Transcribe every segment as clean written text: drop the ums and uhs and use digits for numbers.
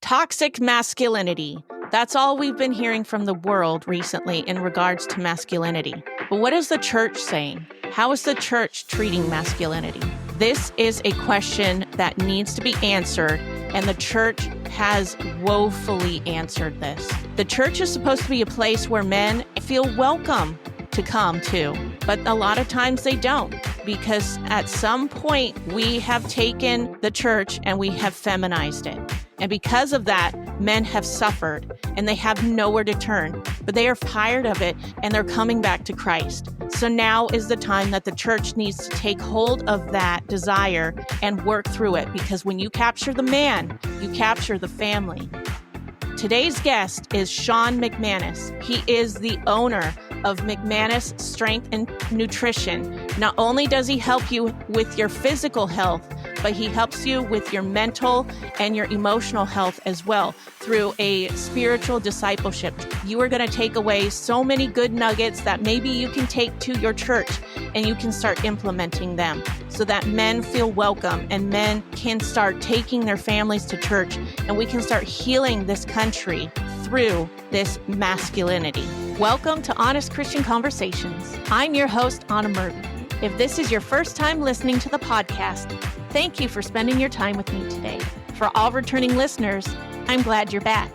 Toxic masculinity. That's all we've been hearing from the world recently in regards to masculinity. But what is the church saying? How is the church treating masculinity? This is a question that needs to be answered, and the church has woefully answered this. The church is supposed to be a place where men feel welcome to come to, but a lot of times they don't, because at some point we have taken the church and we have feminized it. And because of that, men have suffered and they have nowhere to turn, but they are tired of it and they're coming back to Christ. So now is the time that the church needs to take hold of that desire and work through it, because when you capture the man, you capture the family. Today's guest is Sean McManus. He is the owner of McManus Strength and Nutrition. Not only does he help you with your physical health, but he helps you with your mental and your emotional health as well through a spiritual discipleship. You are going to take away so many good nuggets that maybe you can take to your church and you can start implementing them so that men feel welcome and men can start taking their families to church, and we can start healing this country through this masculinity. Welcome to Honest Christian Conversations. I'm your host, Anna Merton. If this is your first time listening to the podcast, thank you for spending your time with me today. For all returning listeners, I'm glad you're back.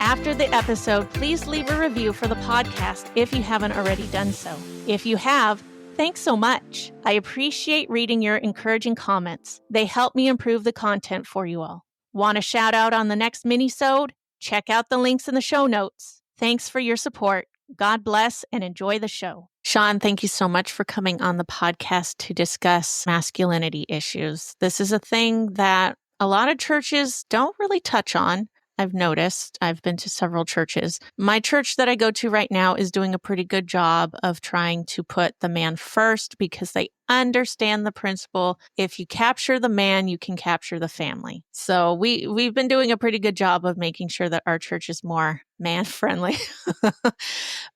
After the episode, please leave a review for the podcast if you haven't already done so. If you have, thanks so much. I appreciate reading your encouraging comments. They help me improve the content for you all. Want a shout out on the next mini-sode? Check out the links in the show notes. Thanks for your support. God bless and enjoy the show. Sean, thank you so much for coming on the podcast to discuss masculinity issues. This is a thing that a lot of churches don't really touch on. I've noticed. I've been to several churches. My church that I go to right now is doing a pretty good job of trying to put the man first, because they understand the principle. If you capture the man, you can capture the family. So we've been doing a pretty good job of making sure that our church is more man-friendly.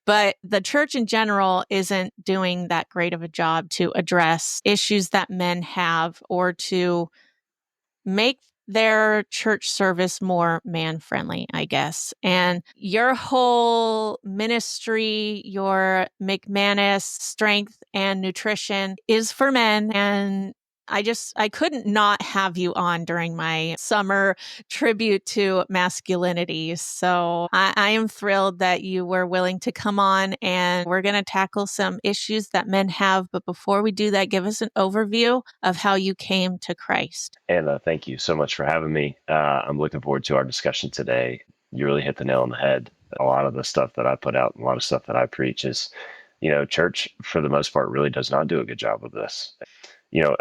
But the church in general isn't doing that great of a job to address issues that men have or to make their church service more man-friendly, I guess. And your whole ministry, your McManus Strength and Nutrition, is for men. And I couldn't not have you on during my summer tribute to masculinity. So I am thrilled that you were willing to come on, and we're going to tackle some issues that men have. But before we do that, give us an overview of how you came to Christ. Anna, thank you so much for having me. I'm looking forward to our discussion today. You really hit the nail on the head. A lot of the stuff that I put out and a lot of stuff that I preach is, church for the most part really does not do a good job of this.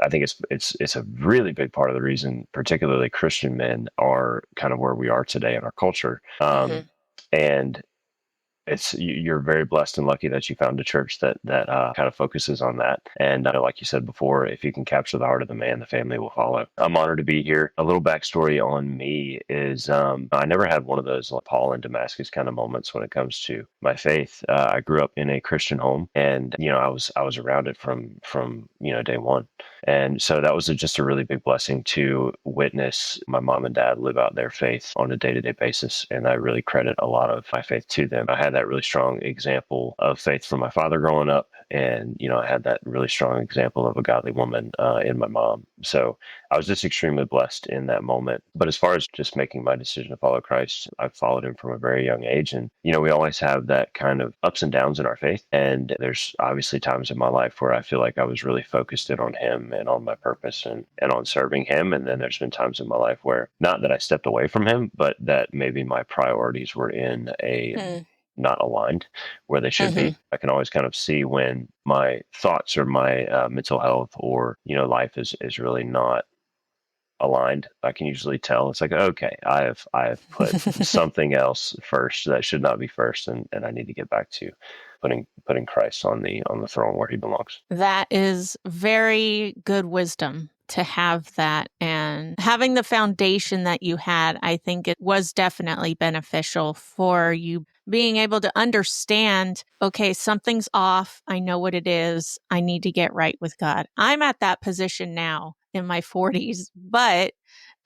I think it's a really big part of the reason, particularly Christian men are kind of where we are today in our culture. And you're very blessed and lucky that you found a church that kind of focuses on that. And like you said before, if you can capture the heart of the man, the family will follow. I'm honored to be here. A little backstory on me is I never had one of those like Paul in Damascus kind of moments when it comes to my faith. I grew up in a Christian home, and I was around it from day one. And so that was just a really big blessing to witness my mom and dad live out their faith on a day-to-day basis. And I really credit a lot of my faith to them. I had that really strong example of faith from my father growing up. And, I had that really strong example of a godly woman in my mom. So I was just extremely blessed in that moment. But as far as just making my decision to follow Christ, I've followed him from a very young age. And, we always have that kind of ups and downs in our faith. And there's obviously times in my life where I feel like I was really focused in on him and on my purpose and on serving him. And then there's been times in my life where not that I stepped away from him, but that maybe my priorities were in a not aligned where they should be. I can always kind of see when my thoughts or my mental health or, life is really not aligned. I can usually tell. It's like, okay, I have put something else first that should not be first. And I need to get back to putting Christ on the throne where he belongs. That is very good wisdom to have that, and having the foundation that you had. I think it was definitely beneficial for you being able to understand, okay, something's off. I know what it is. I need to get right with God. I'm at that position now in my 40s, but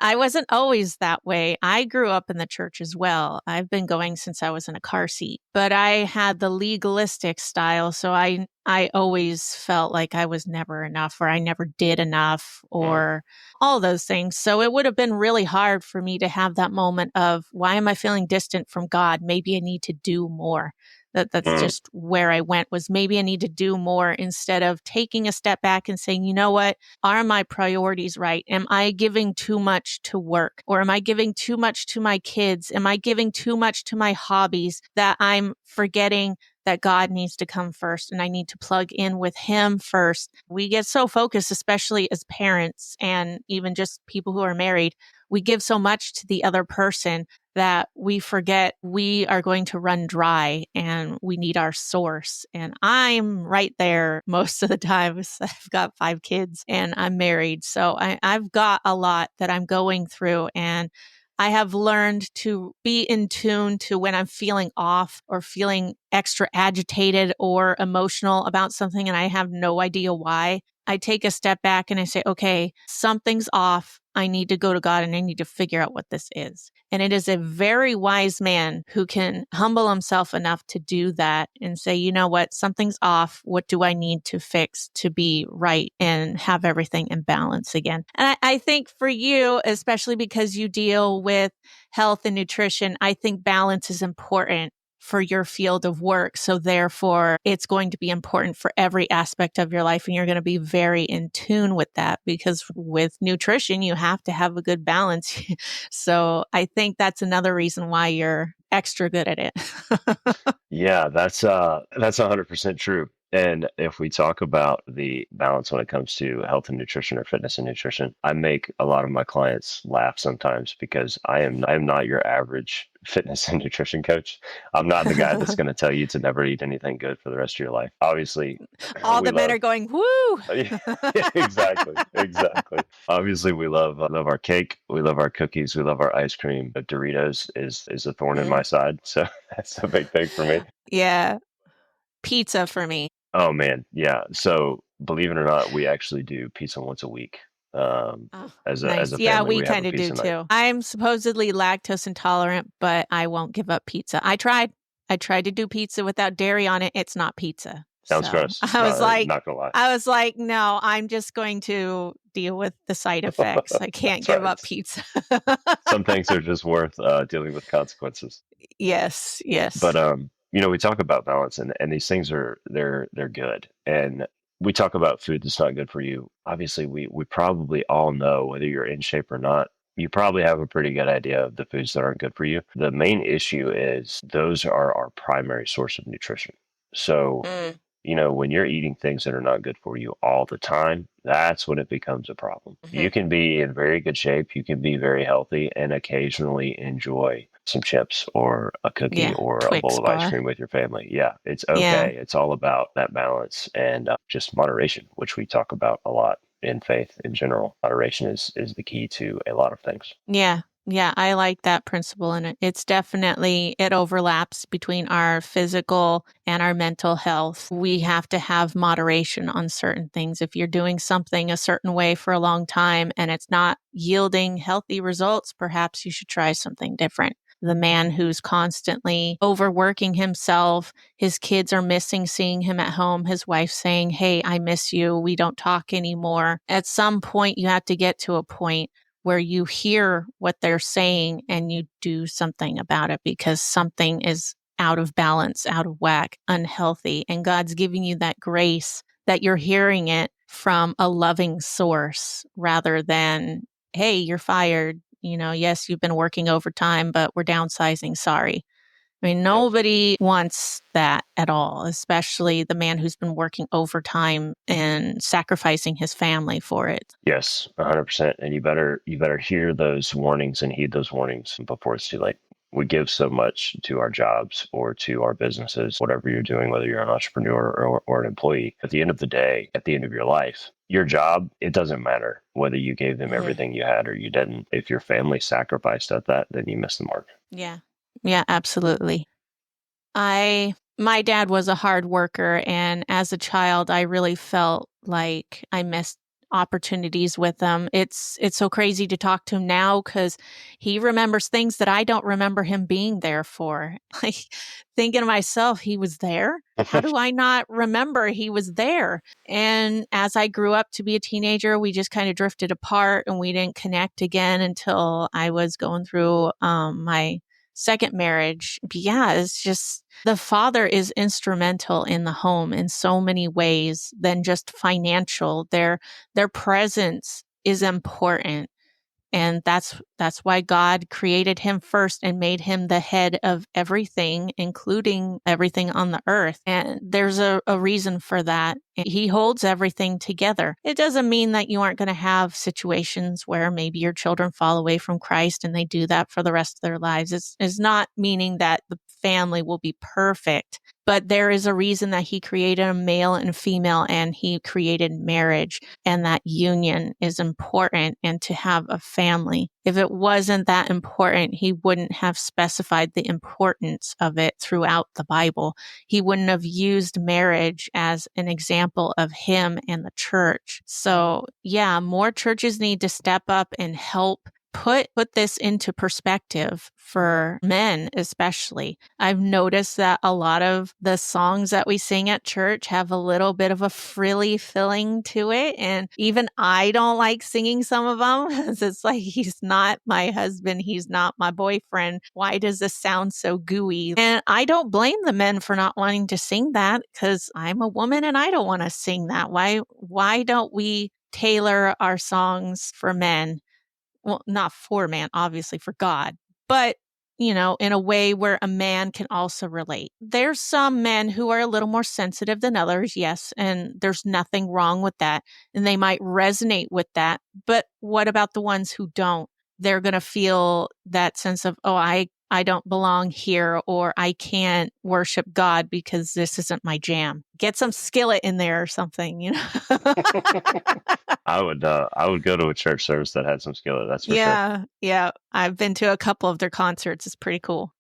I wasn't always that way. I grew up in the church as well. I've been going since I was in a car seat, but I had the legalistic style. So I always felt like I was never enough or I never did enough or all those things. So it would have been really hard for me to have that moment of why am I feeling distant from God? Maybe I need to do more. That's Mm, just where I went was maybe I need to do more instead of taking a step back and saying, you know what? Are my priorities right? Am I giving too much to work or am I giving too much to my kids? Am I giving too much to my hobbies that I'm forgetting that God needs to come first and I need to plug in with him first? We get so focused, especially as parents and even just people who are married, we give so much to the other person that we forget we are going to run dry and we need our source. And I'm right there most of the time. I've got 5 kids and I'm married. So I've got a lot that I'm going through and I have learned to be in tune to when I'm feeling off or feeling extra agitated or emotional about something and I have no idea why. I take a step back and I say, okay, something's off. I need to go to God and I need to figure out what this is. And it is a very wise man who can humble himself enough to do that and say, you know what, something's off. What do I need to fix to be right and have everything in balance again? And I think for you, especially because you deal with health and nutrition, I think balance is important for your field of work. So therefore, it's going to be important for every aspect of your life. And you're going to be very in tune with that because with nutrition, you have to have a good balance. So I think that's another reason why you're extra good at it. yeah, that's 100% true. And if we talk about the balance when it comes to health and nutrition or fitness and nutrition, I make a lot of my clients laugh sometimes because I am not your average fitness and nutrition coach. I'm not the guy that's going to tell you to never eat anything good for the rest of your life. Obviously, All we the men love are going, woo! yeah, exactly, exactly. Obviously, we love our cake, we love our cookies, we love our ice cream. But Doritos is a thorn in my Mm. side, so that's a big thing for me. Yeah. Pizza for me. Oh man, yeah. So believe it or not, we actually do pizza once a week. Oh, As a nice. Yeah, family, we we have a kind of do pizza night. too. I'm supposedly lactose intolerant, but I won't give up pizza. I tried. I tried to do pizza without dairy on it. It's not pizza. Sounds So gross. Not gonna lie. I was like, no, I'm just going to deal with the side effects. I can't That's give right. up pizza. Some things are just worth dealing with consequences. Yes, But yes. we talk about balance, and these things are they're good. And we talk about food that's not good for you. Obviously, we probably all know whether you're in shape or not. You probably have a pretty good idea of the foods that aren't good for you. The main issue is those are our primary source of nutrition. So Mm, when you're eating things that are not good for you all the time, that's when it becomes a problem. You mhm. can be in very good shape, you can be very healthy, and occasionally enjoy some chips or a cookie Yeah, or a bowl Twix of ice bar. cream with your family. Yeah, it's Yeah. okay. It's all about that balance and just moderation, which we talk about a lot in faith in general. Moderation is the key to a lot of things. Yeah. Yeah, I like that principle and it's definitely it overlaps between our physical and our mental health. We have to have moderation on certain things. If you're doing something a certain way for a long time and it's not yielding healthy results, perhaps you should try something different. The man who's constantly overworking himself, his kids are missing seeing him at home, his wife saying, "Hey, I miss you. We don't talk anymore." At some point you have to get to a point where you hear what they're saying and you do something about it because something is out of balance, out of whack, unhealthy. And God's giving you that grace that you're hearing it from a loving source rather than, hey, you're fired. Yes, you've been working overtime, but we're downsizing. Sorry. I mean, Yep. nobody wants that at all, especially the man who's been working overtime and sacrificing his family for it. Yes, 100%. And you better hear those warnings and heed those warnings before it's too late. We give so much to our jobs or to our businesses, whatever you're doing, whether you're an entrepreneur or an employee. At the end of the day, at the end of your life, your job, it doesn't matter whether you gave them Mhm. everything you had or you didn't. If your family sacrificed at that, then you missed the mark. Yeah. Yeah, absolutely. My dad was a hard worker and as a child I really felt like I missed opportunities with him. It's so crazy to talk to him now because he remembers things that I don't remember him being there for. Like thinking to myself, he was there. How do I not remember he was there? And as I grew up to be a teenager, we just kind of drifted apart and we didn't connect again until I was going through my second marriage. But yeah, it's just the father is instrumental in the home in so many ways than just financial. Their presence is important. And that's why God created him first and made him the head of everything, including everything on the earth. And there's a reason for that. He holds everything together. It doesn't mean that you aren't going to have situations where maybe your children fall away from Christ and they do that for the rest of their lives. It's not meaning that the family will be perfect, but there is a reason that he created a male and female and he created marriage, and that union is important, and to have a family. If it wasn't that important, he wouldn't have specified the importance of it throughout the Bible. He wouldn't have used marriage as an example of him and the church. So yeah, more churches need to step up and help put this into perspective for men, especially. I've noticed that a lot of the songs that we sing at church have a little bit of a frilly feeling to it. And even I don't like singing some of them because it's like, he's not my husband. He's not my boyfriend. Why does this sound so gooey? And I don't blame the men for not wanting to sing that because I'm a woman and I don't want to sing that. Why don't we tailor our songs for men? Well, not for man, obviously for God, but in a way where a man can also relate. There's some men who are a little more sensitive than others, yes, and there's nothing wrong with that. And they might resonate with that. But what about the ones who don't? They're going to feel that sense of, oh, I don't belong here, or I can't worship God because this isn't my jam. Get some Skillet in there or something, I would go to a church service that had some Skillet. That's for sure. Yeah. I've been to a couple of their concerts. It's pretty cool.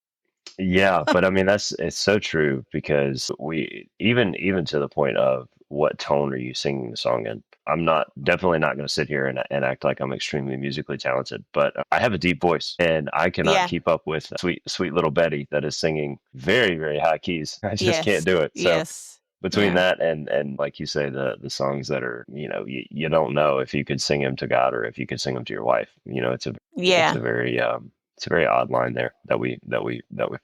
Yeah, but I mean it's so true because we even to the point of what tone are you singing the song in? I'm not definitely not going to sit here and act like I'm extremely musically talented, but I have a deep voice and I cannot Yeah. keep up with sweet little Betty that is singing very high keys. I just can't Yes. do it. So Yes. between Yeah. that and like you say, the songs that are, you don't know if you could sing them to God or if you could sing them to your wife. It's Yeah. a very it's a very odd line there that we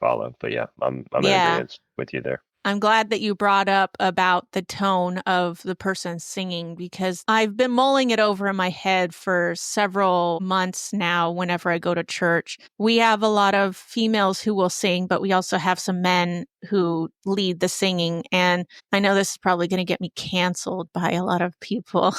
follow. But yeah, I'm in Yeah. agreement with you there. I'm glad that you brought up about the tone of the person singing, because I've been mulling it over in my head for several months now whenever I go to church. We have a lot of females who will sing, but we also have some men who lead the singing. And I know this is probably going to get me canceled by a lot of people,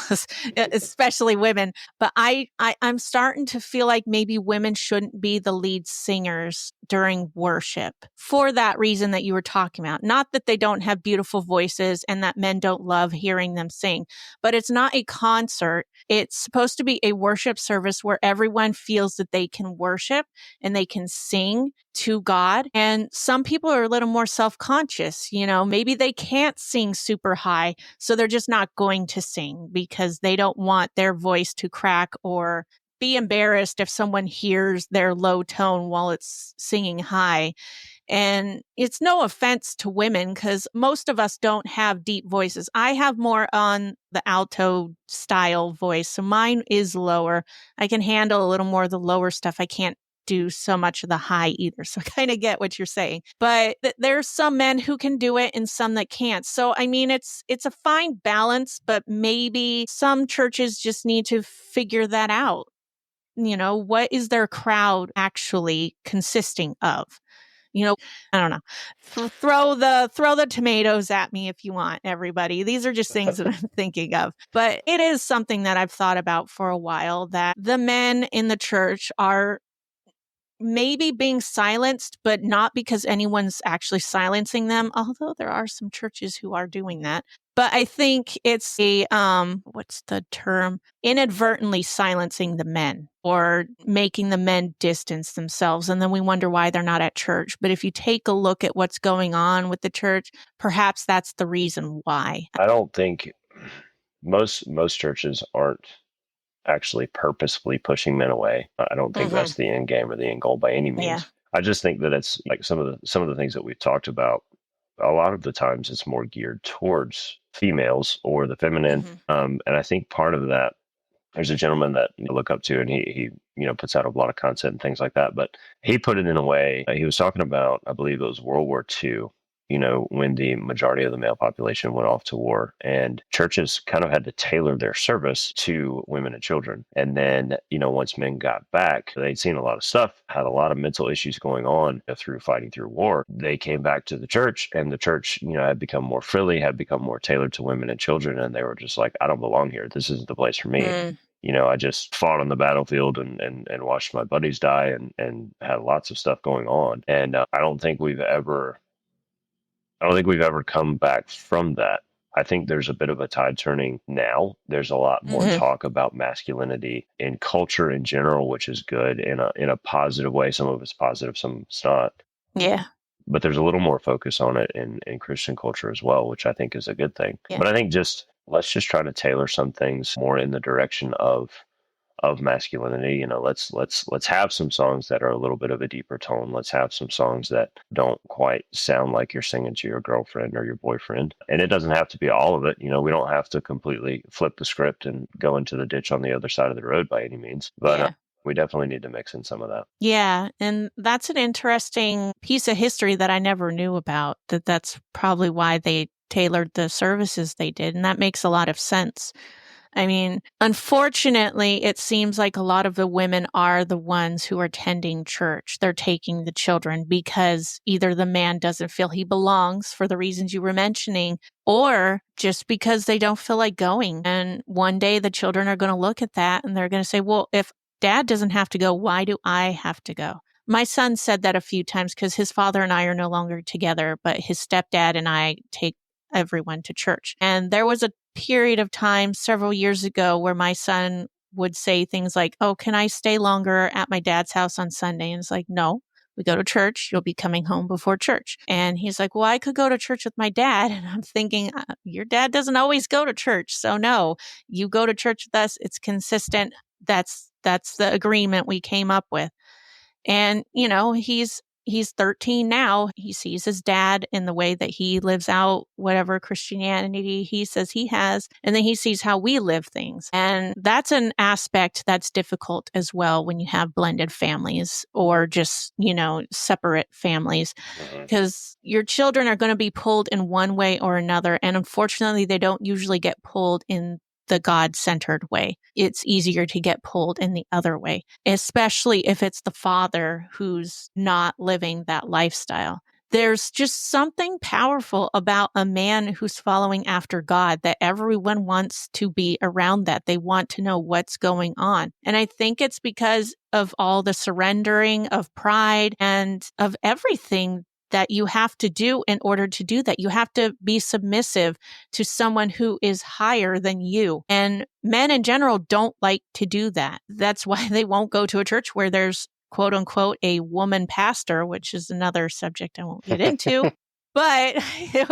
especially women, but I'm starting to feel like maybe women shouldn't be the lead singers during worship for that reason that you were talking about. Not that they don't have beautiful voices and that men don't love hearing them sing, but it's not a concert. It's supposed to be a worship service where everyone feels that they can worship and they can sing to God. And some people are a little more self-conscious, maybe they can't sing super high, so they're just not going to sing because they don't want their voice to crack or be embarrassed if someone hears their low tone while it's singing high. And it's no offense to women because most of us don't have deep voices. I have more on the alto style voice, so mine is lower. I can handle a little more of the lower stuff. I can't do so much of the high either. So I kind of get what you're saying. But there's some men who can do it and some that can't. So I mean, it's a fine balance, but maybe some churches just need to figure that out. What is their crowd actually consisting of? I don't know. Throw the tomatoes at me if you want, everybody. These are just things that I'm thinking of. But it is something that I've thought about for a while, that the men in the church are maybe being silenced, but not because anyone's actually silencing them, although there are some churches who are doing that. But I think it's a, what's the term? Inadvertently silencing the men or making the men distance themselves. And then we wonder why they're not at church. But if you take a look at what's going on with the church, perhaps that's the reason why. I don't think most churches aren't actually purposefully pushing men away. I don't think Hmm. that's the end game or the end goal by any Yeah. means. I just think that it's like some of the things that we've talked about. A lot of the times, it's more geared towards females or the feminine, Hmm. and I think part of that. There's a gentleman that I look up to, and he puts out a lot of content and things like that. But he put it in a way. He was talking about, I believe it was World War II, when the majority of the male population went off to war, and churches kind of had to tailor their service to women and children. And then, once men got back, they'd seen a lot of stuff, had a lot of mental issues going on through fighting through war. They came back to the church, and the church, had become more frilly, had become more tailored to women and children. And they were just like, I don't belong here. This isn't the place for me. Mm. I just fought on the battlefield and watched my buddies die and had lots of stuff going on. And I don't think we've ever come back from that. I think there's a bit of a tide turning now. There's a lot more Hmm. talk about masculinity in culture in general, which is good in a positive way. Some of it's positive, some of it's not. Yeah. But there's a little more focus on it in Christian culture as well, which I think is a good thing. Yeah. But I think just let's just try to tailor some things more in the direction of masculinity. Let's have some songs that are a little bit of a deeper tone. Let's have some songs that don't quite sound like you're singing to your girlfriend or your boyfriend. And it doesn't have to be all of it. We don't have to completely flip the script and go into the ditch on the other side of the road by any means. But Yeah. we definitely need to mix in some of that. Yeah, and that's an interesting piece of history that I never knew about. That's probably why they tailored the services they did, and that makes a lot of sense. I mean, unfortunately, it seems like a lot of the women are the ones who are tending church. They're taking the children because either the man doesn't feel he belongs for the reasons you were mentioning, or just because they don't feel like going. And one day the children are going to look at that and they're going to say, well, if dad doesn't have to go, why do I have to go? My son said that a few times because his father and I are no longer together, but his stepdad and I take everyone to church. And there was a period of time several years ago where my son would say things like, oh, can I stay longer at my dad's house on Sunday? And it's like, no, we go to church. You'll be coming home before church. And he's like, well, I could go to church with my dad. And I'm thinking, your dad doesn't always go to church. So no, you go to church with us. It's consistent. That's the agreement we came up with. And, he's 13 now. He sees his dad in the way that he lives out whatever Christianity he says he has. And then he sees how we live things. And that's an aspect that's difficult as well when you have blended families or just, separate families, Mhm. because your children are going to be pulled in one way or another. And unfortunately, they don't usually get pulled in the God-centered way. It's easier to get pulled in the other way, especially if it's the father who's not living that lifestyle. There's just something powerful about a man who's following after God that everyone wants to be around that. They want to know what's going on. And I think it's because of all the surrendering of pride and of everything that you have to do in order to do that. You have to be submissive to someone who is higher than you. And men in general don't like to do that. That's why they won't go to a church where there's quote unquote a woman pastor, which is another subject I won't get into. But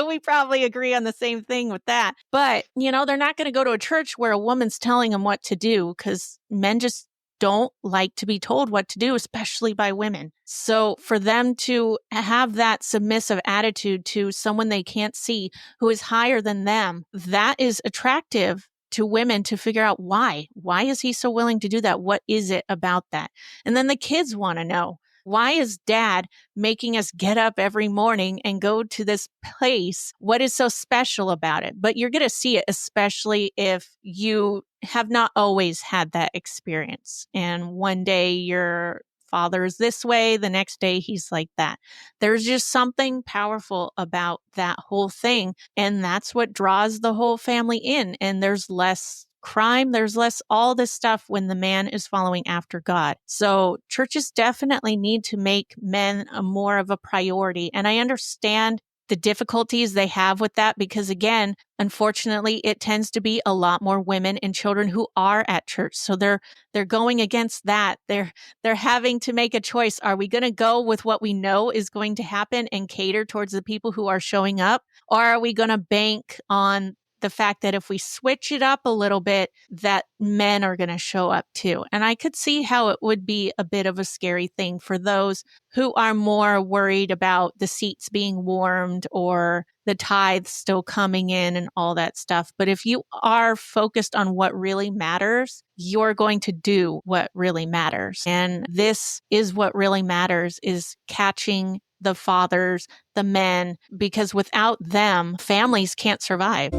we probably agree on the same thing with that. But, they're not going to go to a church where a woman's telling them what to do because men just don't like to be told what to do, especially by women. So for them to have that submissive attitude to someone they can't see who is higher than them, that is attractive to women to figure out why. Why is he so willing to do that? What is it about that? And then the kids want to know, why is dad making us get up every morning and go to this place? What is so special about it? But you're going to see it, especially if you have not always had that experience. And one day your father is this way, the next day he's like that. There's just something powerful about that whole thing. And that's what draws the whole family in. And there's less crime, there's less all this stuff when the man is following after God. So churches definitely need to make men more of a priority. And I understand the difficulties they have with that because, again, unfortunately, it tends to be a lot more women and children who are at church. So they're going against that. They're having to make a choice. Are we going to go with what we know is going to happen and cater towards the people who are showing up? Or are we going to bank on the fact that if we switch it up a little bit, that men are going to show up too. And I could see how it would be a bit of a scary thing for those who are more worried about the seats being warmed or the tithes still coming in and all that stuff. But if you are focused on what really matters, you're going to do what really matters. And this is what really matters, is catching the fathers, the men, because without them, families can't survive.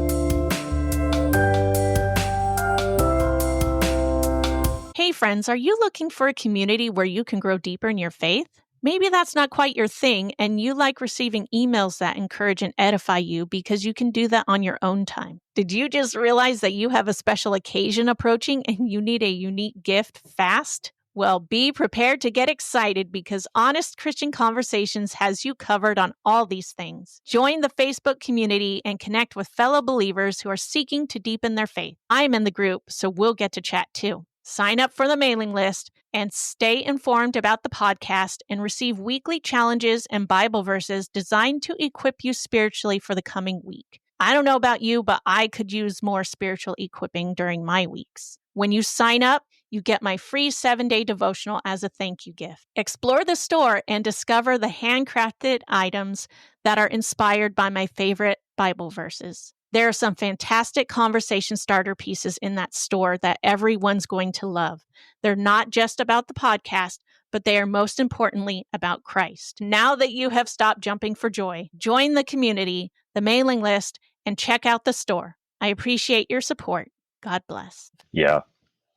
Hey friends, are you looking for a community where you can grow deeper in your faith? Maybe that's not quite your thing and you like receiving emails that encourage and edify you because you can do that on your own time. Did you just realize that you have a special occasion approaching and you need a unique gift fast? Well, be prepared to get excited because Honest Christian Conversations has you covered on all these things. Join the Facebook community and connect with fellow believers who are seeking to deepen their faith. I'm in the group, so we'll get to chat too. Sign up for the mailing list and stay informed about the podcast and receive weekly challenges and Bible verses designed to equip you spiritually for the coming week. I don't know about you, but I could use more spiritual equipping during my weeks. When you sign up, you get my free 7-day devotional as a thank you gift. Explore the store and discover the handcrafted items that are inspired by my favorite Bible verses. There are some fantastic conversation starter pieces in that store that everyone's going to love. They're not just about the podcast, but they are most importantly about Christ. Now that you have stopped jumping for joy, join the community, the mailing list, and check out the store. I appreciate your support. God bless. Yeah.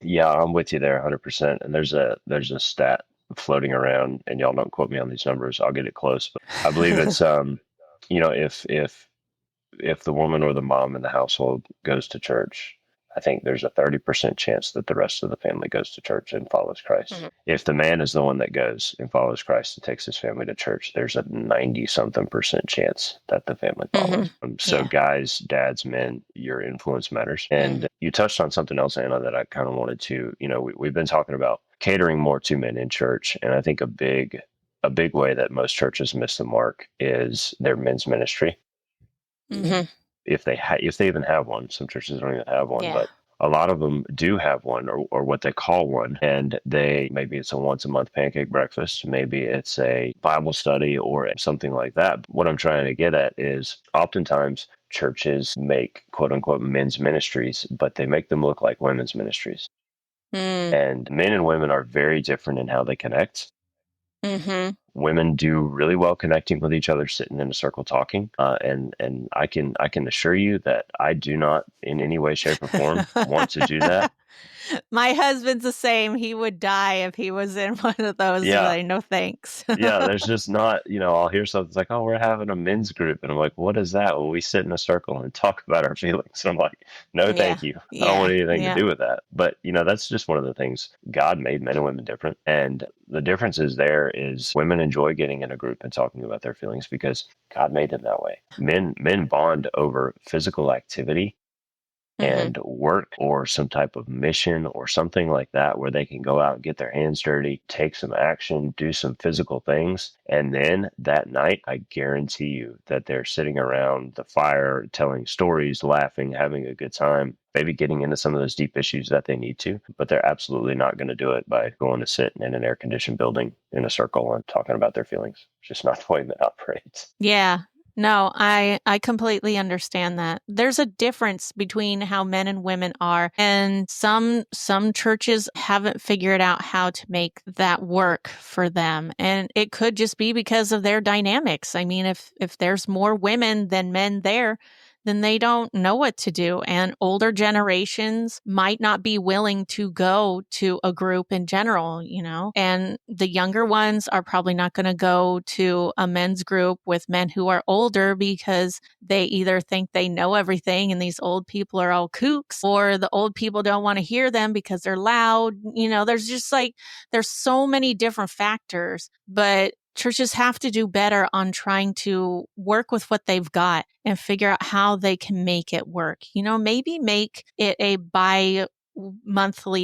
Yeah, I'm with you there 100%. And there's a stat floating around, and y'all don't quote me on these numbers. I'll get it close, but I believe it's if the woman or the mom in the household goes to church, I think there's a 30% chance that the rest of the family goes to church and follows Christ. Mm-hmm. If the man is the one that goes and follows Christ and takes his family to church, there's a 90-something% chance that the family follows. Mm-hmm. So guys, dads, men, your influence matters. And you touched on something else, Anna, that I kind of wanted to, we've been talking about catering more to men in church. And I think a big way that most churches miss the mark is their men's ministry. Mm-hmm. If they even have one. Some churches don't even have one, but a lot of them do have one, or what they call one. And maybe it's a once a month pancake breakfast, maybe it's a Bible study or something like that. What I'm trying to get at is oftentimes churches make quote unquote men's ministries, but they make them look like women's ministries. And men and women are very different in how they connect. Mm-hmm. Women do really well connecting with each other, sitting in a circle talking. And I can assure you that I do not in any way, shape, or form want to do that. My husband's the same. He would die if he was in one of those. Yeah. Like, no thanks. Yeah, there's just not, I'll hear something it's like, oh, we're having a men's group. And I'm like, what is that? Well, we sit in a circle and talk about our feelings. And I'm like, no, thank you. I don't want anything to do with that. But, that's just one of the things. God made men and women different. And the difference there is women enjoy getting in a group and talking about their feelings because God made them that way. Men bond over physical activity and work or some type of mission or something like that where they can go out and get their hands dirty, take some action, do some physical things. And then that night, I guarantee you that they're sitting around the fire, telling stories, laughing, having a good time, maybe getting into some of those deep issues that they need to, but they're absolutely not going to do it by going to sit in an air-conditioned building in a circle and talking about their feelings. It's just not the way that operates. Yeah. No, I completely understand that. There's a difference between how men and women are, and some churches haven't figured out how to make that work for them. And it could just be because of their dynamics. I mean, if there's more women than men there, then they don't know what to do. And older generations might not be willing to go to a group in general, and the younger ones are probably not going to go to a men's group with men who are older because they either think they know everything and these old people are all kooks, or the old people don't want to hear them because they're loud. There's just there's so many different factors, but churches have to do better on trying to work with what they've got and figure out how they can make it work. Maybe make it a bi-monthly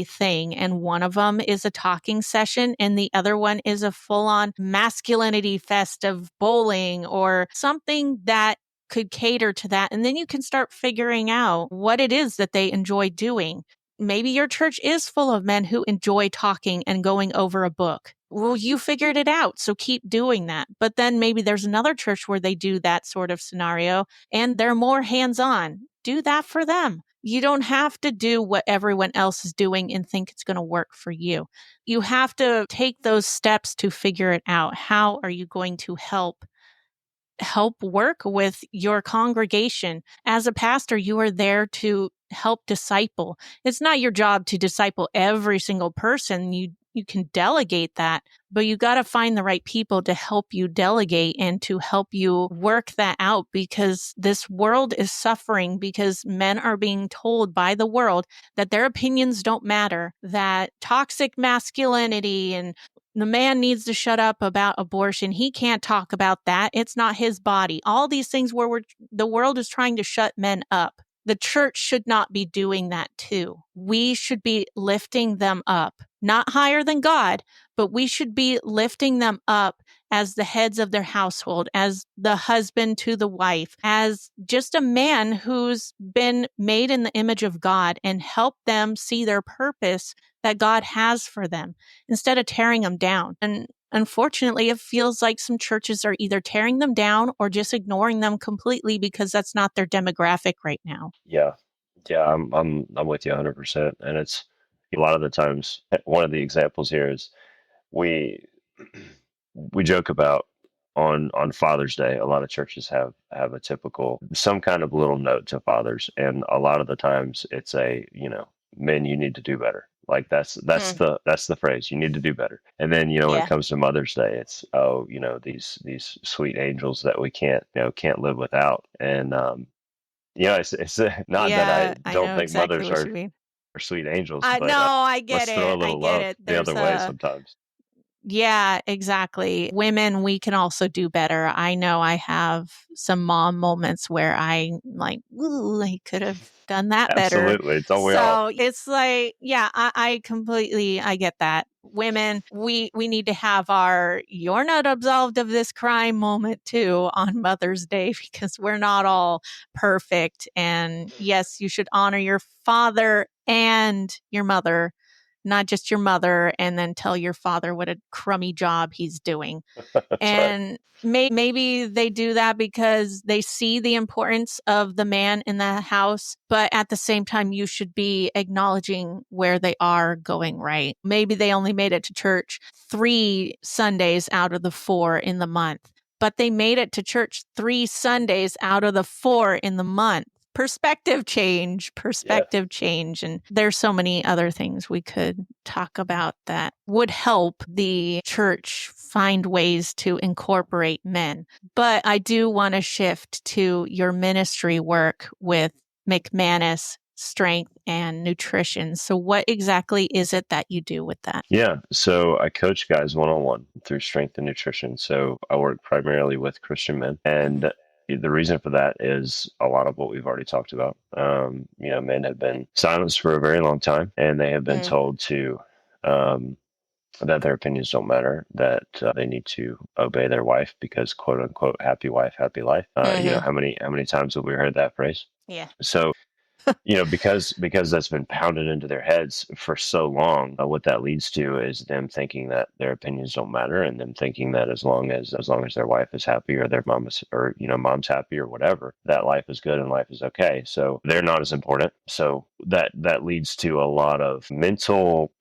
thing. And one of them is a talking session and the other one is a full-on masculinity fest of bowling or something that could cater to that. And then you can start figuring out what it is that they enjoy doing. Maybe your church is full of men who enjoy talking and going over a book. Well, you figured it out, so keep doing that. But then maybe there's another church where they do that sort of scenario and they're more hands-on. Do that for them. You don't have to do what everyone else is doing and think it's going to work for you. You have to take those steps to figure it out. How are you going to help work with your congregation? As a pastor, you are there to help disciple. It's not your job to disciple every single person. You can delegate that, but you got to find the right people to help you delegate and to help you work that out, because this world is suffering because men are being told by the world that their opinions don't matter, that toxic masculinity and the man needs to shut up about abortion. He can't talk about that. It's not his body. All these things where the world is trying to shut men up. The church should not be doing that too. We should be lifting them up, not higher than God, but we should be lifting them up as the heads of their household, as the husband to the wife, as just a man who's been made in the image of God, and help them see their purpose that God has for them instead of tearing them down. And unfortunately, it feels like some churches are either tearing them down or just ignoring them completely because that's not their demographic right now. Yeah. Yeah, I'm with you 100%. And it's a lot of the times, one of the examples here is we we joke about on Father's Day. A lot of churches have a typical some kind of little note to fathers, and a lot of the times it's men, you need to do better. Like that's the phrase, you need to do better. And then when it Yeah. comes to Mother's Day, it's these sweet angels that we can't live without. And it's not that I Yeah, I don't know think exactly mothers what you mean. are sweet angels, No, but I get let's throw a it. I little get love it. the There's other way a sometimes. Yeah, exactly. Women, we can also do better. I know I have some mom moments where I'm like, ooh, I could have done that better. Absolutely, don't we all? So it's like, yeah, I get that. Women, we need to have our "you're not absolved of this crime" moment too on Mother's Day, because we're not all perfect. And yes, you should honor your father and your mother, not just your mother, and then tell your father what a crummy job he's doing. That's right. And maybe they do that because they see the importance of the man in the house, but at the same time, you should be acknowledging where they are going right. Maybe they only made it to church 3 Sundays out of the 4 in the month, but they made it to church 3 Sundays out of the 4 in the month. Yeah. Perspective change. And there's so many other things we could talk about that would help the church find ways to incorporate men. But I do want to shift to your ministry work with McManus Strength and Nutrition. So what exactly is it that you do with that? Yeah. So I coach guys one-on-one through strength and nutrition. So I work primarily with Christian men. And the reason for that is a lot of what we've already talked about. Men have been silenced for a very long time, and they have been Mm. told um, that their opinions don't matter, that they need to obey their wife because quote unquote happy wife, happy life. Mm-hmm. How many times have we heard that phrase? Yeah. So because that's been pounded into their heads for so long, what that leads to is them thinking that their opinions don't matter, and them thinking that as long as their wife is happy, or their mom is, or mom's happy, or whatever, that life is good and life is okay. So they're not as important. So that leads to a lot of mental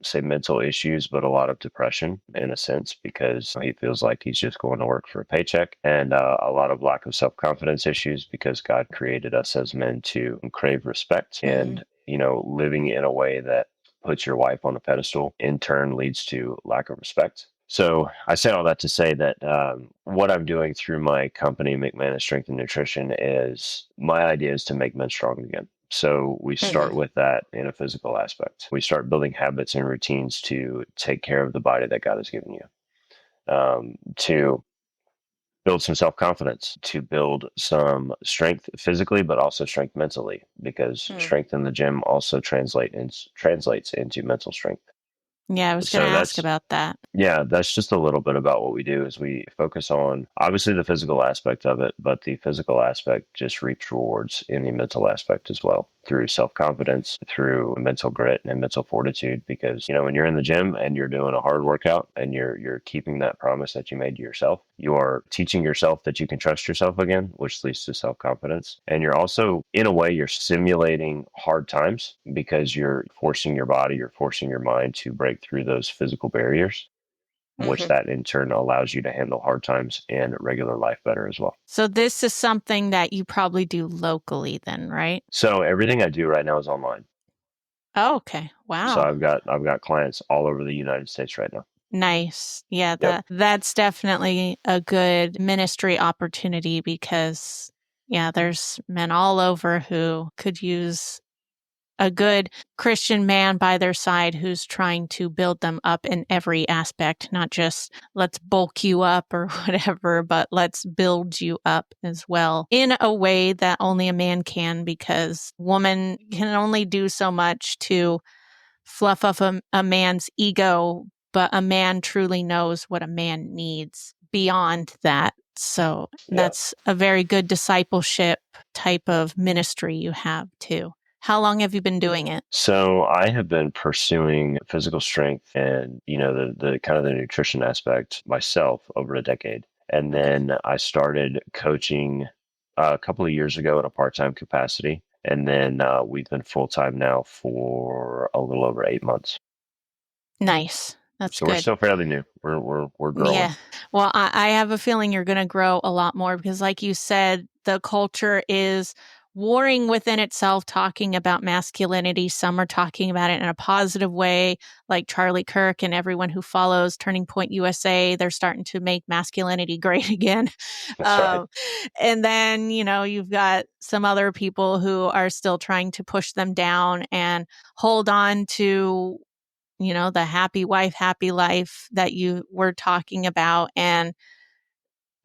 issues, but a lot of depression in a sense, because he feels like he's just going to work for a paycheck, and a lot of lack of self-confidence issues, because God created us as men to crave respect. Mm-hmm. And living in a way that puts your wife on a pedestal in turn leads to lack of respect. So I say all that to say that what I'm doing through my company, McManus Strength and Nutrition, is my idea is to make men strong again. So we start with that in a physical aspect. We start building habits and routines to take care of the body that God has given you, to build some self-confidence, to build some strength physically, but also strength mentally, because Mm. strength in the gym also translates into mental strength. Yeah, I was going So to ask that's about that. yeah, that's just a little bit about what we do is we focus on obviously the physical aspect of it, but the physical aspect just reaps rewards in the mental aspect as well through self-confidence, through mental grit and mental fortitude. Because, when you're in the gym and you're doing a hard workout and you're keeping that promise that you made to yourself, you are teaching yourself that you can trust yourself again, which leads to self-confidence. And you're also, in a way, you're simulating hard times because you're forcing your body, you're forcing your mind to break through those physical barriers, which Hmm. that in turn allows you to handle hard times and regular life better as well. So this is something that you probably do locally then, right? So everything I do right now is online. Oh, okay. So Wow. I've got clients all over the United States right now. Nice. Yeah, Yep. that's definitely a good ministry opportunity because yeah, there's men all over who could use a good Christian man by their side who's trying to build them up in every aspect, not just let's bulk you up or whatever, but let's build you up as well in a way that only a man can, because woman can only do so much to fluff up a man's ego, but a man truly knows what a man needs beyond that. So Yeah. that's a very good discipleship type of ministry you have too. How long have you been doing it? So I have been pursuing physical strength and, the kind of the nutrition aspect myself over a decade. And Okay. then I started coaching a couple of years ago in a part-time capacity. And then we've been full-time now for a little over 8 months. Nice. That's So we're good. still fairly new. We're growing. Yeah. Well, I have a feeling you're going to grow a lot more because, like you said, the culture is warring within itself, talking about masculinity. Some are talking about it in a positive way, like Charlie Kirk and everyone who follows Turning Point USA. They're starting to make masculinity great again. That's right. Um, and then, you've got some other people who are still trying to push them down and hold on to the happy wife, happy life that you were talking about, and,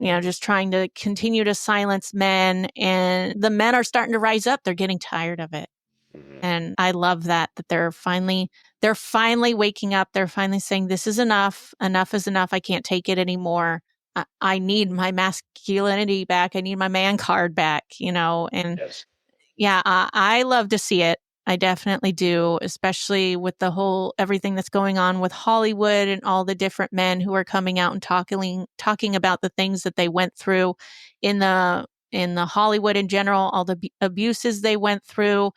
just trying to continue to silence men. And the men are starting to rise up. They're getting tired of it. Mhm. And I love that they're finally waking up. They're finally saying, this is enough. Enough is enough. I can't take it anymore. I need my masculinity back. I need my man card back, and Yes. yeah, I love to see it. I definitely do, especially with the whole everything that's going on with Hollywood and all the different men who are coming out and talking about the things that they went through in the Hollywood in general, all the abuses they went through,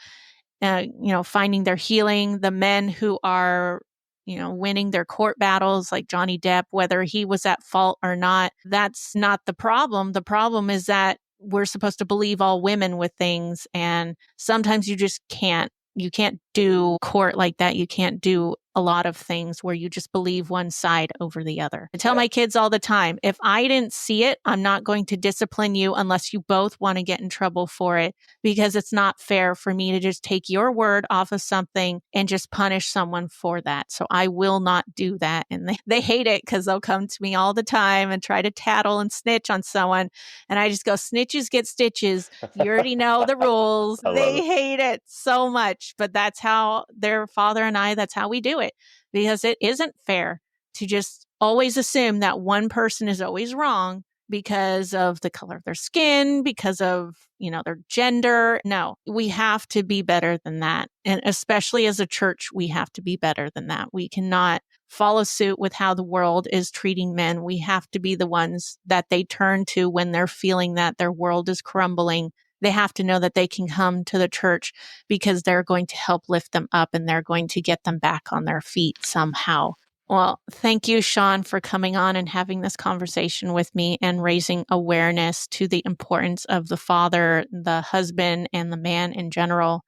finding their healing, the men who are, winning their court battles like Johnny Depp, whether he was at fault or not. That's not the problem. The problem is that we're supposed to believe all women with things. And sometimes you just can't. You can't do court like that. You can't do a lot of things where you just believe one side over the other. I tell Yeah. my kids all the time, if I didn't see it, I'm not going to discipline you unless you both want to get in trouble for it, because it's not fair for me to just take your word off of something and just punish someone for that. So I will not do that. And they hate it because they'll come to me all the time and try to tattle and snitch on someone. And I just go, snitches get stitches. You already know the rules. I love They it. hate it so much, but that's how their father and I, that's how we do it, because it isn't fair to just always assume that one person is always wrong because of the color of their skin, because of, their gender. No, we have to be better than that. And especially as a church, we have to be better than that. We cannot follow suit with how the world is treating men. We have to be the ones that they turn to when they're feeling that their world is crumbling. They have to know that they can come to the church because they're going to help lift them up and they're going to get them back on their feet somehow. Well, thank you, Sean, for coming on and having this conversation with me and raising awareness to the importance of the father, the husband, and the man in general,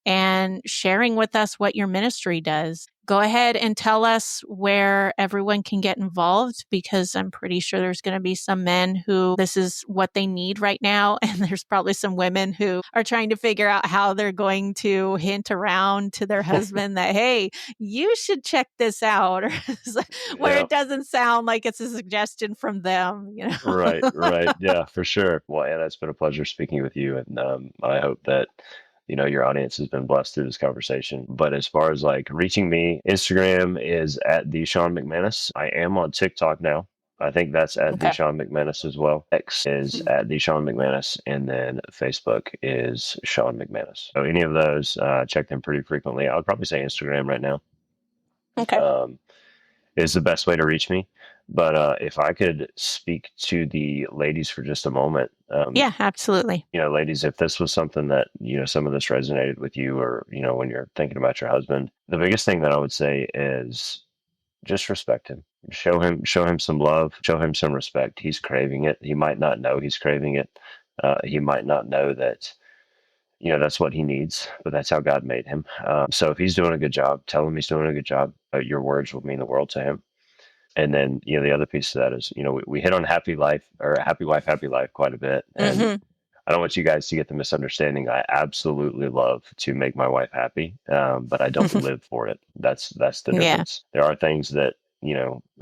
and sharing with us what your ministry does. Go ahead and tell us where everyone can get involved, because I'm pretty sure there's going to be some men who this is what they need right now. And there's probably some women who are trying to figure out how they're going to hint around to their husband that, hey, you should check this out, or where Yeah. it doesn't sound like it's a suggestion from them. Right. Right. Yeah, for sure. Well, Anna, it's been a pleasure speaking with you, and I hope that your audience has been blessed through this conversation. But as far as like reaching me, Instagram is at the Sean McManus. I am on TikTok now. I think that's at the Okay. Sean McManus as well. X is at the Sean McManus, and then Facebook is Sean McManus. So any of those, check them pretty frequently. I would probably say Instagram right now. Okay. Is the best way to reach me. But if I could speak to the ladies for just a moment. Yeah, absolutely. Ladies, if this was something that, some of this resonated with you, or, when you're thinking about your husband, the biggest thing that I would say is just respect him. Show him some love, show him some respect. He's craving it. He might not know he's craving it. He might not know that, that's what he needs, but that's how God made him. So if he's doing a good job, tell him he's doing a good job. Your words will mean the world to him. And then, the other piece of that is, we hit on happy life, or happy wife, happy life quite a bit. And I don't want you guys to get the misunderstanding. I absolutely love to make my wife happy, but I don't live for it. That's the difference. There are things that,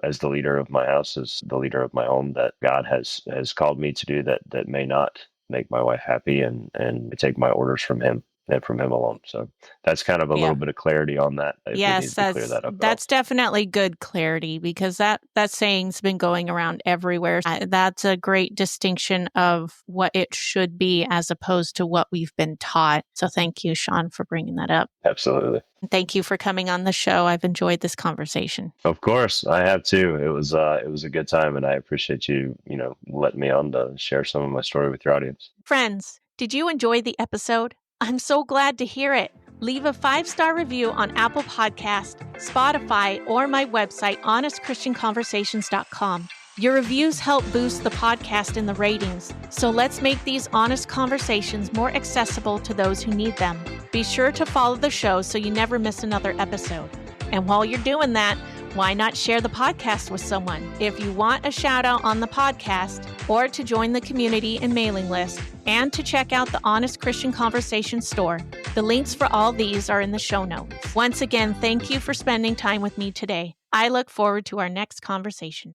as the leader of my house, as the leader of my home, that God has called me to do that may not make my wife happy, and take my orders from him and from him alone. So that's kind of a little bit of clarity on that. Yes, that's definitely good clarity, because that saying's been going around everywhere. That's a great distinction of what it should be as opposed to what we've been taught. So thank you, Sean, for bringing that up. Absolutely. Thank you for coming on the show. I've enjoyed this conversation. Of course, I have too. It was a good time, and I appreciate you, letting me on to share some of my story with your audience. Friends, did you enjoy the episode? I'm so glad to hear it. Leave a 5-star review on Apple Podcast, Spotify, or my website, honestchristianconversations.com. Your reviews help boost the podcast in the ratings, so let's make these honest conversations more accessible to those who need them. Be sure to follow the show so you never miss another episode. And while you're doing that, why not share the podcast with someone? If you want a shout out on the podcast, or to join the community and mailing list, and to check out the Honest Christian Conversation store, the links for all these are in the show notes. Once again, thank you for spending time with me today. I look forward to our next conversation.